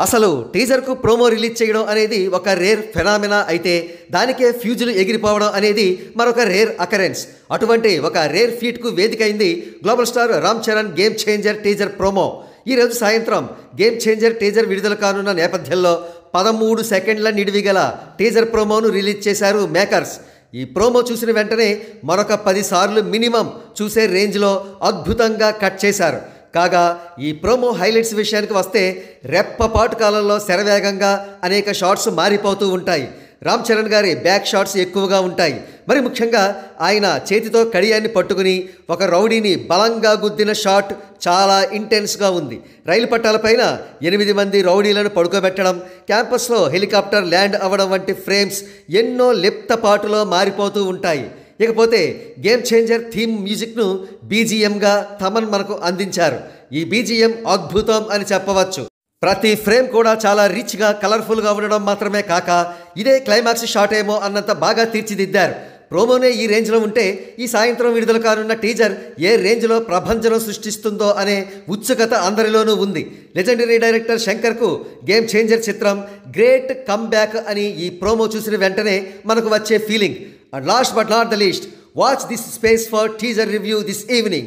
అసలు టీజర్కు promo release చేయడం అనేది ఒక రేర్ ఫెనామినా అయితే దానికే ఫ్యూజులు ఎగిరిపోవడం అనేది మరొక రేర్ అకరెన్స్. అటువంటి ఒక రేర్ ఫీట్కు వేదిక అయింది global star Ram Charan game changer teaser promo. ఈరోజు సాయంత్రం గేమ్ చేంజర్ టీజర్ విడుదల కానున్న నేపథ్యంలో 13 సెకండ్ల నిడివి గల టీజర్ ప్రోమోను రిలీజ్ చేశారు మేకర్స్. ఈ ప్రోమో చూసిన వెంటనే మరొక 10 సార్లు మినిమం చూసే రేంజ్లో అద్భుతంగా కట్ చేశారు. కాగా ఈ ప్రోమో హైలైట్స్ విషయానికి వస్తే రెప్పపాటు కాలంలో శరవేగంగా అనేక షాట్స్ మారిపోతూ ఉంటాయి. రామ్ చరణ్ గారి బ్యాక్ షాట్స్ ఎక్కువగా ఉంటాయి. మరి ముఖ్యంగా ఆయన చేతితో కడియాన్ని పట్టుకుని ఒక రౌడీని బలంగా గుద్దిన షాట్ చాలా ఇంటెన్స్గా ఉంది. రైలు పట్టాలపైన 8 మంది రౌడీలను పడుకోబెట్టడం, క్యాంపస్లో హెలికాప్టర్ ల్యాండ్ అవ్వడం వంటి ఫ్రేమ్స్ ఎన్నో లిప్తపాటులో మారిపోతూ ఉంటాయి. ఇకపోతే గేమ్ చేంజర్ థీమ్ మ్యూజిక్ను బీజిఎంగా తమన్ మనకు అందించారు. ఈ బీజిఎం అద్భుతం అని చెప్పవచ్చు. ప్రతి ఫ్రేమ్ కూడా చాలా రిచ్గా కలర్ఫుల్గా ఉండడం మాత్రమే కాక ఇదే క్లైమాక్స్ షాట్ ఏమో అన్నంత బాగా తీర్చిదిద్దారు. ప్రోమోనే ఈ రేంజ్లో ఉంటే ఈ సాయంత్రం విడుదల కానున్న టీజర్ ఏ రేంజ్లో ప్రభంజనం సృష్టిస్తుందో అనే ఉత్సుకత అందరిలోనూ ఉంది. లెజెండరీ డైరెక్టర్ శంకర్కు గేమ్ చేంజర్ చిత్రం గ్రేట్ కమ్ బ్యాక్ అని ఈ ప్రోమో చూసిన వెంటనే మనకు వచ్చే feeling. And last but not the least, watch this space for teaser review this evening.